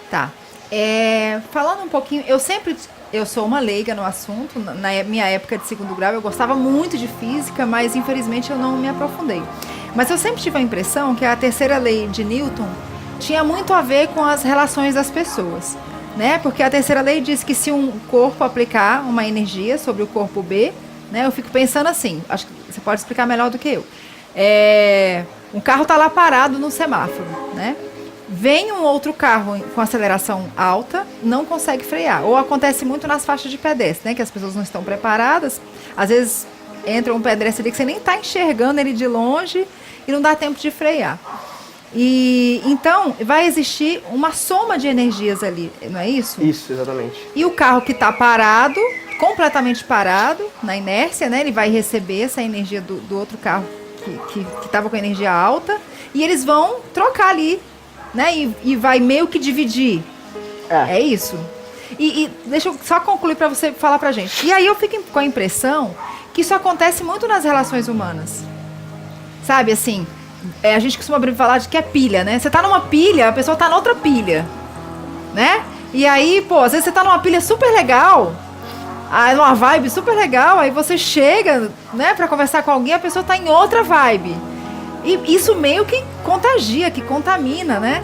Tá. Falando um pouquinho, eu sou uma leiga no assunto. Na minha época de segundo grau, eu gostava muito de física, mas infelizmente eu não me aprofundei. Mas eu sempre tive a impressão que a terceira lei de Newton tinha muito a ver com as relações das pessoas, né? Porque a terceira lei diz que se um corpo aplicar uma energia sobre o corpo B, né? Eu fico pensando assim, acho que você pode explicar melhor do que eu. Um carro está lá parado no semáforo, né? Vem um outro carro com aceleração alta, não consegue frear. Ou acontece muito nas faixas de pedestre, né? Que as pessoas não estão preparadas. Às vezes entra um pedestre ali que você nem está enxergando ele de longe e não dá tempo de frear. E então vai existir uma soma de energias ali, não é isso? Isso, exatamente. E o carro que está parado, completamente parado, na inércia, né? Ele vai receber essa energia do outro carro que estava com energia alta e eles vão trocar ali, né? E vai meio que dividir. É isso? E deixa eu só concluir para você falar pra gente. E aí eu fico com a impressão que isso acontece muito nas relações humanas. Sabe, assim, a gente costuma falar de que é pilha, né? Você tá numa pilha, a pessoa tá noutra pilha, né? E aí, pô, às vezes você tá numa pilha super legal, numa vibe super legal, aí você chega, né, pra conversar com alguém, a pessoa tá em outra vibe. E isso meio que contagia, que contamina, né?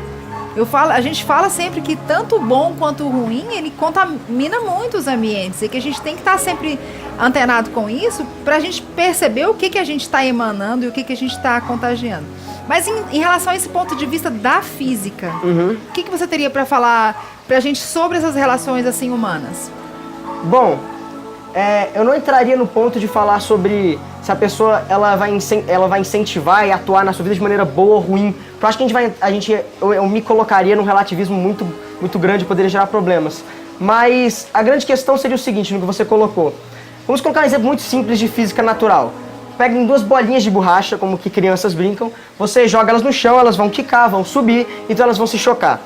A gente fala sempre que tanto o bom quanto o ruim, ele contamina muito os ambientes. E que a gente tem que estar sempre antenado com isso para a gente perceber o que a gente está emanando e o que a gente está contagiando. Mas em relação a esse ponto de vista da física, o que você teria para falar para a gente sobre essas relações assim humanas? Bom, eu não entraria no ponto de falar sobre se a pessoa ela vai incentivar e atuar na sua vida de maneira boa ou ruim. Eu acho que eu me colocaria num relativismo muito, muito grande e poderia gerar problemas. Mas a grande questão seria o seguinte, no que você colocou. Vamos colocar um exemplo muito simples de física natural. Peguem duas bolinhas de borracha, como que crianças brincam, você joga elas no chão, elas vão quicar, vão subir, então elas vão se chocar.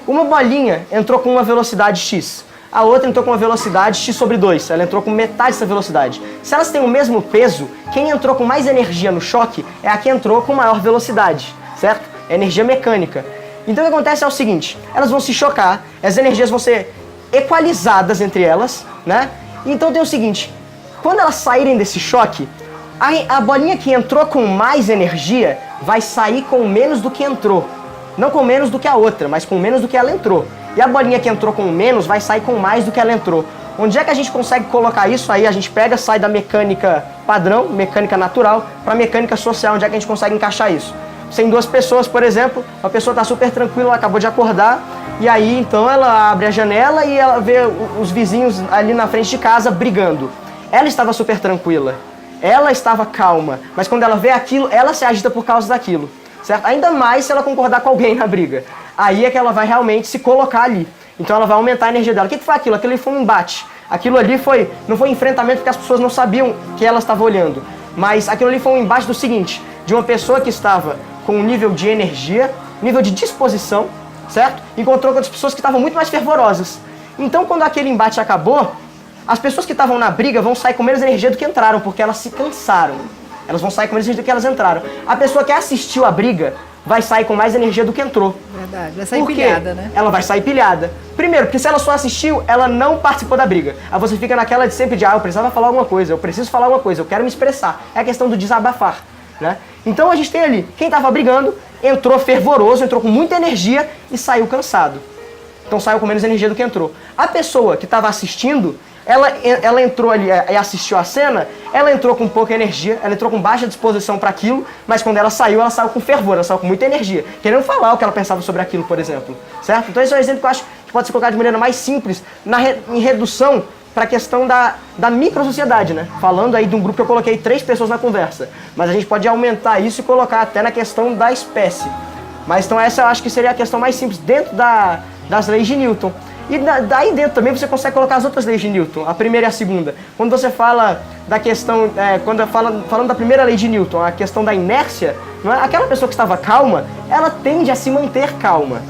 Uma bolinha entrou com uma velocidade x. A outra entrou com uma velocidade x sobre 2, ela entrou com metade dessa velocidade. Se elas têm o mesmo peso, quem entrou com mais energia no choque é a que entrou com maior velocidade, certo? É energia mecânica. Então o que acontece é o seguinte, elas vão se chocar, as energias vão ser equalizadas entre elas, né? Então tem o seguinte, quando elas saírem desse choque, a bolinha que entrou com mais energia vai sair com menos do que entrou. Não com menos do que a outra, mas com menos do que ela entrou. E a bolinha que entrou com menos vai sair com mais do que ela entrou. Onde é que a gente consegue colocar isso aí? A gente sai da mecânica padrão, mecânica natural, para mecânica social. Onde é que a gente consegue encaixar isso? Sem duas pessoas, por exemplo, uma pessoa está super tranquila, ela acabou de acordar, e aí então ela abre a janela e ela vê os vizinhos ali na frente de casa brigando. Ela estava super tranquila, ela estava calma, mas quando ela vê aquilo, ela se agita por causa daquilo. Certo? Ainda mais se ela concordar com alguém na briga. Aí é que ela vai realmente se colocar ali. Então ela vai aumentar a energia dela. O que foi aquilo? Aquilo ali foi um embate. Aquilo ali não foi enfrentamento porque as pessoas não sabiam que ela estava olhando. Mas aquilo ali foi um embate do seguinte, de uma pessoa que estava com um nível de energia, nível de disposição, certo? Encontrou com outras pessoas que estavam muito mais fervorosas. Então quando aquele embate acabou, as pessoas que estavam na briga vão sair com menos energia do que entraram, porque elas se cansaram. Elas vão sair com menos energia do que elas entraram. A pessoa que assistiu a briga vai sair com mais energia do que entrou. Verdade, vai sair pilhada, né? Ela vai sair pilhada. Primeiro, porque se ela só assistiu, ela não participou da briga. Aí você fica naquela de sempre de, eu precisava falar alguma coisa, eu preciso falar alguma coisa, eu quero me expressar. É a questão do desabafar, né? Então a gente tem ali, quem estava brigando, entrou fervoroso, entrou com muita energia e saiu cansado. Então saiu com menos energia do que entrou. A pessoa que estava assistindo, ela entrou ali e assistiu a cena, ela entrou com pouca energia, ela entrou com baixa disposição para aquilo, mas quando ela saiu com fervor, ela saiu com muita energia, querendo falar o que ela pensava sobre aquilo, por exemplo, certo? Então esse é um exemplo que eu acho que pode ser colocado de maneira mais simples, em redução para a questão da microsociedade, né? Falando aí de um grupo que eu coloquei 3 pessoas na conversa, mas a gente pode aumentar isso e colocar até na questão da espécie. Mas então essa eu acho que seria a questão mais simples dentro das leis de Newton. E daí dentro também você consegue colocar as outras leis de Newton, a primeira e a segunda. Quando você fala da questão, falando da primeira lei de Newton, a questão da inércia, não é? Aquela pessoa que estava calma, ela tende a se manter calma.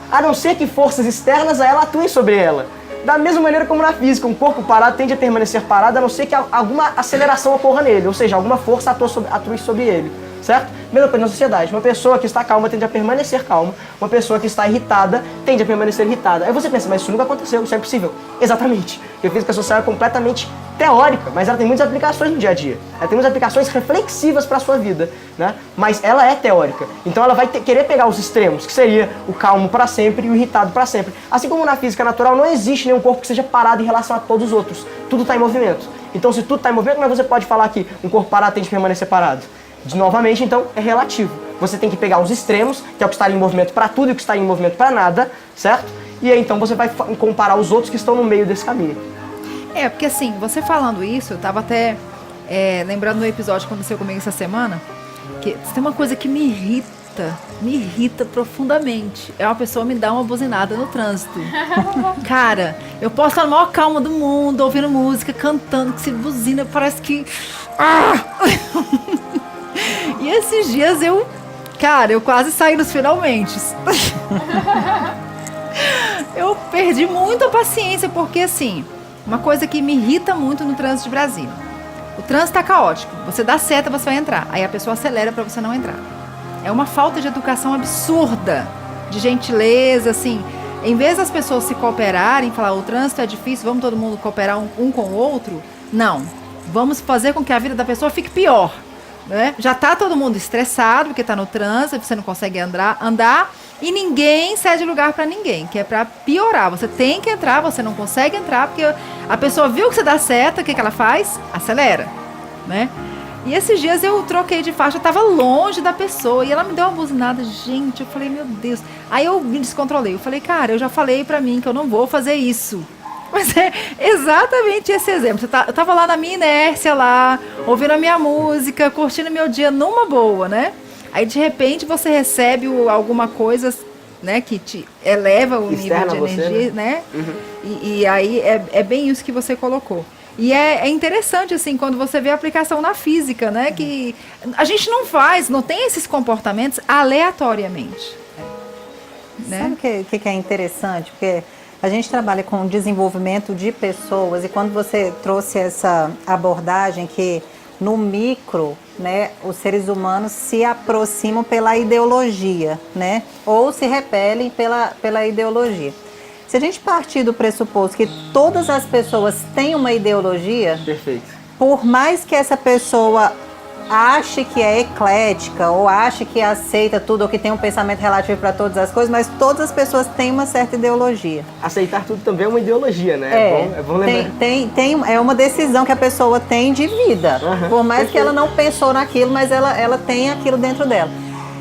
A não ser que forças externas a ela atuem sobre ela. Da mesma maneira como na física, um corpo parado tende a permanecer parado, a não ser que alguma aceleração ocorra nele, ou seja, alguma força atue sobre ele. certo? Mesma coisa na sociedade. Uma pessoa que está calma tende a permanecer calma, uma pessoa que está irritada tende a permanecer irritada. Aí você pensa, mas isso nunca aconteceu, isso é impossível. Exatamente. Porque a física social é completamente teórica, mas ela tem muitas aplicações no dia a dia. Ela tem muitas aplicações reflexivas para a sua vida, né? Mas ela é teórica. Então ela vai querer pegar os extremos, que seria o calmo para sempre e o irritado para sempre. Assim como na física natural não existe nenhum corpo que seja parado em relação a todos os outros. Tudo está em movimento. Então se tudo está em movimento, como é que você pode falar que um corpo parado tem que permanecer parado? Novamente, então, é relativo. Você tem que pegar os extremos, que é o que está em movimento para tudo e o que está em movimento para nada, certo? E aí então você vai comparar os outros que estão no meio desse caminho. Porque assim, você falando isso, eu tava até lembrando do episódio que aconteceu comigo essa semana, que tem uma coisa que me irrita profundamente. É uma pessoa me dar uma buzinada no trânsito. Cara, eu posso estar na maior calma do mundo, ouvindo música, cantando, que se buzina, parece que... E esses dias eu quase saí nos finalmente. Eu perdi muita paciência, porque assim, uma coisa que me irrita muito no trânsito de Brasília. O trânsito tá caótico. Você dá seta, você vai entrar. Aí a pessoa acelera pra você não entrar. É uma falta de educação absurda, de gentileza, assim. Em vez das pessoas se cooperarem, falar, o trânsito é difícil, vamos todo mundo cooperar um com o outro. Não. Vamos fazer com que a vida da pessoa fique pior. Né? Já tá todo mundo estressado, porque tá no trânsito, você não consegue andar e ninguém cede lugar pra ninguém, que é pra piorar. Você tem que entrar, você não consegue entrar, porque a pessoa viu que você dá seta, o que ela faz? Acelera, né? E esses dias eu troquei de faixa, eu tava longe da pessoa e ela me deu uma buzinada, gente, eu falei, meu Deus. Aí eu me descontrolei, eu falei, cara, eu já falei pra mim que eu não vou fazer isso. Mas é exatamente esse exemplo. Eu tava lá na minha inércia, lá, ouvindo a minha música, curtindo meu dia numa boa, né? Aí, de repente, você recebe alguma coisa, né, que te eleva o nível de energia, né? Uhum. E aí é bem isso que você colocou. E é interessante, assim, quando você vê a aplicação na física, né? Que a gente não tem esses comportamentos aleatoriamente. Né? Sabe o que é interessante? Porque a gente trabalha com desenvolvimento de pessoas e quando você trouxe essa abordagem que no micro, né, os seres humanos se aproximam pela ideologia, né, ou se repelem pela ideologia. Se a gente partir do pressuposto que todas as pessoas têm uma ideologia, perfeito. Por mais que essa pessoa ache que é eclética ou ache que aceita tudo ou que tem um pensamento relativo para todas as coisas, mas todas as pessoas têm uma certa ideologia. Aceitar tudo também é uma ideologia, né? É bom lembrar. É uma decisão que a pessoa tem de vida. Uhum, por mais que ela não pensou naquilo, mas ela tem aquilo dentro dela.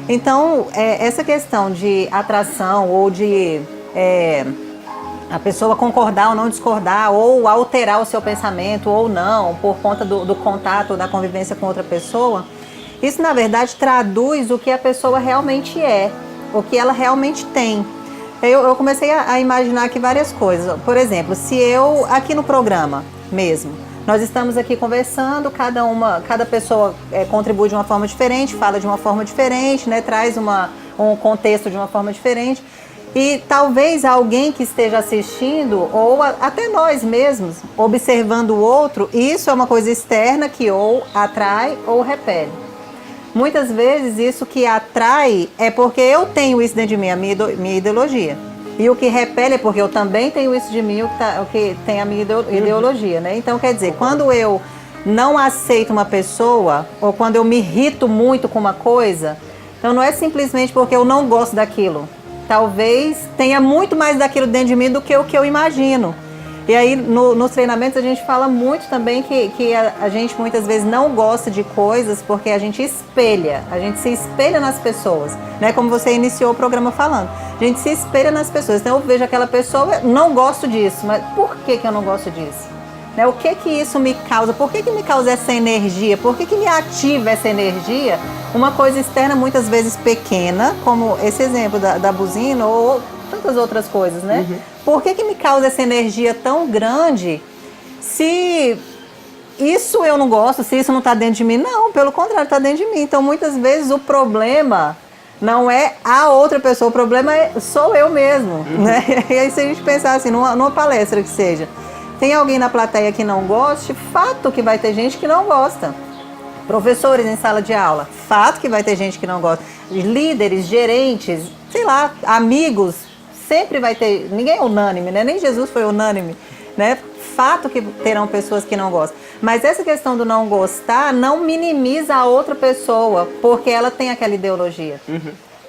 Então, essa questão de atração ou de a pessoa concordar ou não discordar, ou alterar o seu pensamento ou não, por conta do contato, da convivência com outra pessoa, isso na verdade traduz o que a pessoa realmente é, o que ela realmente tem. Eu comecei a imaginar aqui várias coisas. Por exemplo, se eu, aqui no programa mesmo, nós estamos aqui conversando, cada pessoa contribui de uma forma diferente, fala de uma forma diferente, né, traz um contexto de uma forma diferente. E talvez alguém que esteja assistindo, ou até nós mesmos, observando o outro, isso é uma coisa externa que ou atrai ou repele. Muitas vezes isso que atrai é porque eu tenho isso dentro de mim, a minha ideologia. E o que repele é porque eu também tenho isso de mim, o que tem a minha ideologia, né? Então, quer dizer, quando eu não aceito uma pessoa, ou quando eu me irrito muito com uma coisa, então não é simplesmente porque eu não gosto daquilo. Talvez tenha muito mais daquilo dentro de mim do que o que eu imagino. E aí, nos treinamentos, a gente fala muito também que a gente muitas vezes não gosta de coisas porque a gente se espelha nas pessoas, né? Como você iniciou o programa falando. A gente se espelha nas pessoas. Então, eu vejo aquela pessoa, não gosto disso, mas por que eu não gosto disso? Né? O que isso me causa? Por que me causa essa energia? Por que me ativa essa energia? Uma coisa externa, muitas vezes pequena, como esse exemplo da buzina ou tantas outras coisas, né? Uhum. Por que me causa essa energia tão grande se isso eu não gosto, se isso não está dentro de mim? Não, pelo contrário, está dentro de mim. Então, muitas vezes, o problema não é a outra pessoa, o problema sou eu mesmo, né? E aí, se a gente pensar assim, numa palestra que seja, tem alguém na plateia que não goste, fato que vai ter gente que não gosta. Professores em sala de aula, fato que vai ter gente que não gosta. Líderes, gerentes, sei lá, amigos, sempre vai ter. Ninguém é unânime, né? Nem Jesus foi unânime, né? Fato que terão pessoas que não gostam. Mas essa questão do não gostar não minimiza a outra pessoa, porque ela tem aquela ideologia.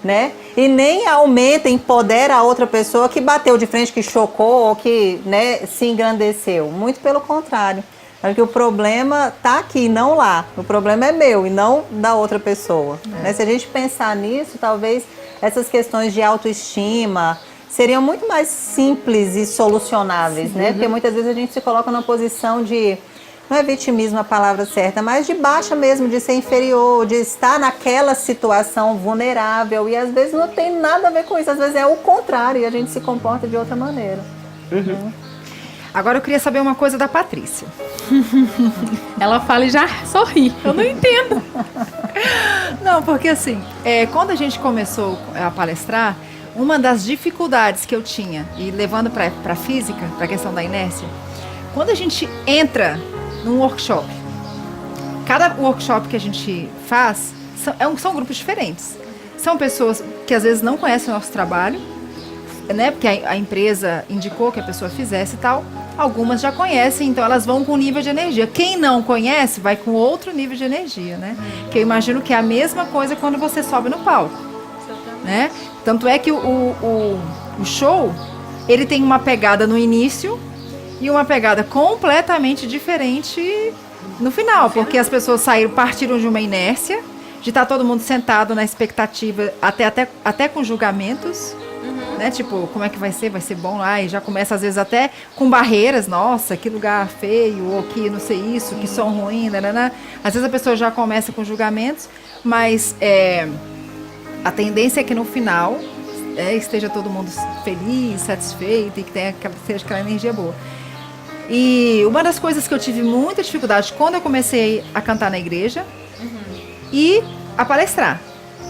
Né? E nem aumenta, empodera a outra pessoa que bateu de frente, que chocou ou que, né, se engrandeceu. Muito pelo contrário. Porque o problema está aqui, não lá. O problema é meu e não da outra pessoa. Né? Se a gente pensar nisso, talvez essas questões de autoestima seriam muito mais simples e solucionáveis, né? Porque muitas vezes a gente se coloca numa posição de, não é vitimismo a palavra certa, mas de baixa mesmo, de ser inferior, de estar naquela situação vulnerável. E às vezes não tem nada a ver com isso, às vezes é o contrário e a gente se comporta de outra maneira. Agora eu queria saber uma coisa da Patrícia. Ela fala e já sorri. Eu não entendo. Não, porque assim, quando a gente começou a palestrar, uma das dificuldades que eu tinha, e levando para a física, para a questão da inércia, quando a gente entra num workshop, cada workshop que a gente faz são grupos diferentes. São pessoas que às vezes não conhecem o nosso trabalho, né? Porque a empresa indicou que a pessoa fizesse e tal. Algumas já conhecem, então elas vão com nível de energia. Quem não conhece, vai com outro nível de energia, né? Que eu imagino que é a mesma coisa quando você sobe no palco, né? Tanto é que o show, ele tem uma pegada no início e uma pegada completamente diferente no final, porque as pessoas partiram de uma inércia, de estar todo mundo sentado na expectativa, até com julgamentos, né? Tipo, como é que vai ser? Vai ser bom lá? E já começa, às vezes, até com barreiras. Nossa, que lugar feio, ou que não sei isso, que som ruim, né? Às vezes a pessoa já começa com julgamentos, mas a tendência é que no final esteja todo mundo feliz, satisfeito e que seja aquela energia boa. E uma das coisas que eu tive muita dificuldade quando eu comecei a cantar na igreja e a palestrar,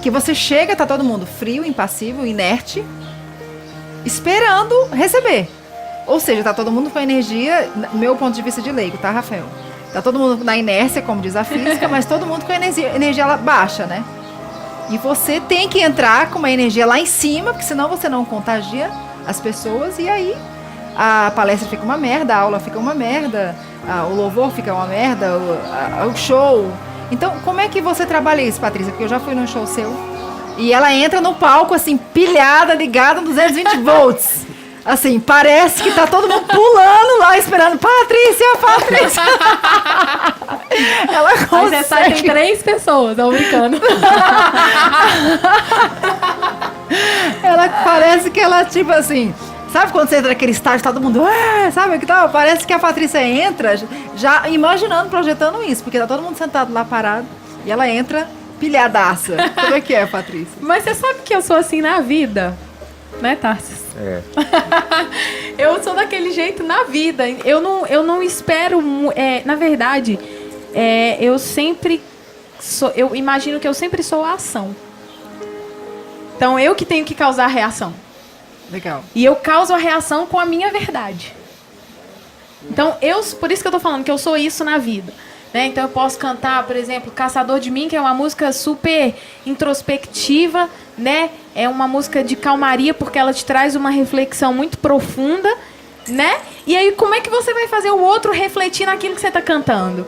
que você chega, tá todo mundo frio, impassível, inerte, esperando receber. Ou seja, tá todo mundo com energia, meu ponto de vista de leigo, tá, Rafael? Tá todo mundo na inércia, como diz a física, mas todo mundo com energia baixa, né? E você tem que entrar com uma energia lá em cima, porque senão você não contagia as pessoas, e aí a palestra fica uma merda, a aula fica uma merda, o louvor fica uma merda, o show. Então, como é que você trabalha isso, Patrícia? Porque eu já fui num show seu, e ela entra no palco, assim, pilhada, ligada, 220 volts. Assim, parece que tá todo mundo pulando lá, esperando, Patrícia. Ela consegue. Mas essa tem 3 pessoas, não brincando. Ela parece que ela, tipo assim, sabe quando você entra naquele estágio, todo mundo, sabe que tal? Parece que a Patrícia entra, já imaginando, projetando isso, porque tá todo mundo sentado lá parado, e ela entra pilhadaça. Como é que é, Patrícia? Mas você sabe que eu sou assim na vida, né, Tarsis? Eu sou daquele jeito na vida. Eu não espero. Na verdade, eu imagino que eu sempre sou a ação. Então eu que tenho que causar a reação. Legal. E eu causo a reação com a minha verdade. Então por isso que eu tô falando que eu sou isso na vida. Né? Então eu posso cantar, por exemplo, Caçador de Mim, que é uma música super introspectiva, né? É uma música de calmaria, porque ela te traz uma reflexão muito profunda, né? E aí, como é que você vai fazer o outro refletir naquilo que você está cantando?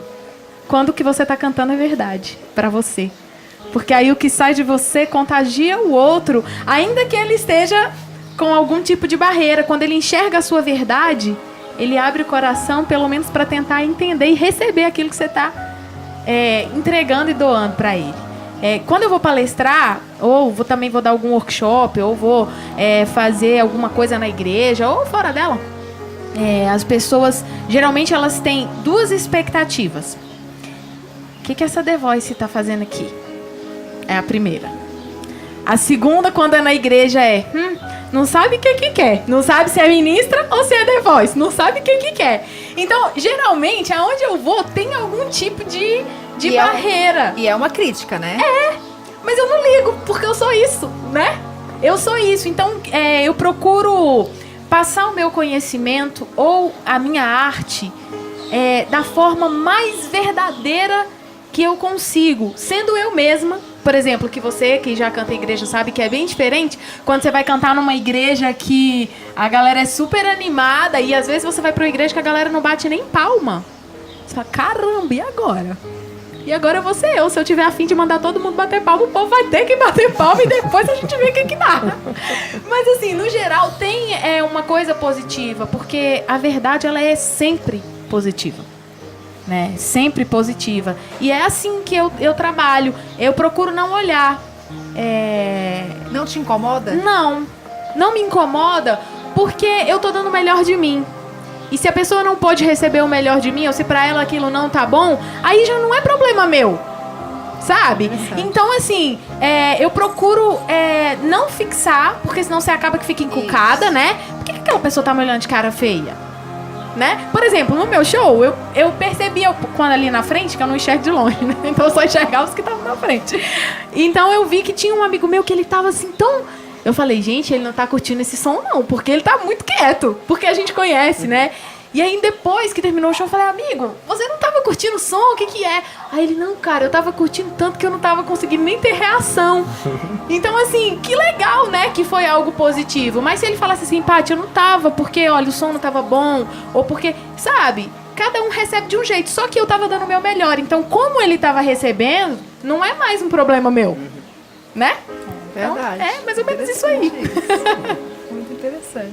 Quando o que você está cantando é verdade para você. Porque aí o que sai de você contagia o outro, ainda que ele esteja com algum tipo de barreira. Quando ele enxerga a sua verdade, ele abre o coração, pelo menos para tentar entender e receber aquilo que você está entregando e doando para ele. Quando eu vou palestrar, ou também vou dar algum workshop, ou vou fazer alguma coisa na igreja, ou fora dela, as pessoas, geralmente elas têm 2 expectativas. O que essa The Voice está fazendo aqui? É a primeira. A segunda, quando é na igreja, não sabe o que quer. Não sabe se é ministra ou se é The Voice. Não sabe o que quer. Então, geralmente, aonde eu vou, tem algum tipo de barreira. E é uma crítica, né? Mas eu não ligo, porque eu sou isso, né? Eu sou isso. Então, eu procuro passar o meu conhecimento ou a minha arte da forma mais verdadeira que eu consigo, sendo eu mesma, por exemplo, que você que já canta em igreja sabe que é bem diferente quando você vai cantar numa igreja que a galera é super animada e às vezes você vai pra uma igreja que a galera não bate nem palma. Você fala, caramba, e agora? E agora eu vou ser eu. Se eu tiver a fim de mandar todo mundo bater palma, o povo vai ter que bater palma e depois a gente vê o que dá. Mas assim, no geral, tem uma coisa positiva, porque a verdade ela é sempre positiva. Né? Sempre positiva. E é assim que eu trabalho. Eu procuro não olhar. Não te incomoda? Não me incomoda porque eu tô dando o melhor de mim. E se a pessoa não pode receber o melhor de mim, ou se pra ela aquilo não tá bom, aí já não é problema meu. Sabe? Então, assim, eu procuro não fixar, porque senão você acaba que fica encucada, né? Por que aquela pessoa tá me olhando de cara feia? Né? Por exemplo, no meu show, eu percebia quando ali na frente, que eu não enxergo de longe, né? Então eu só enxergava os que estavam na frente. Então eu vi que tinha um amigo meu que ele tava assim tão... Eu falei, gente, ele não tá curtindo esse som não, porque ele tá muito quieto, porque a gente conhece, né? E aí depois que terminou o show, eu falei, amigo, você não tava curtindo o som? O que é? Aí ele, não, cara, eu tava curtindo tanto que eu não tava conseguindo nem ter reação. Então, assim, que legal, né, que foi algo positivo. Mas se ele falasse assim, Paty, eu não tava, porque, olha, o som não tava bom, ou porque, sabe, cada um recebe de um jeito, só que eu tava dando o meu melhor. Então, como ele tava recebendo, não é mais um problema meu, né? Verdade. Então, mais ou menos isso aí. Muito interessante.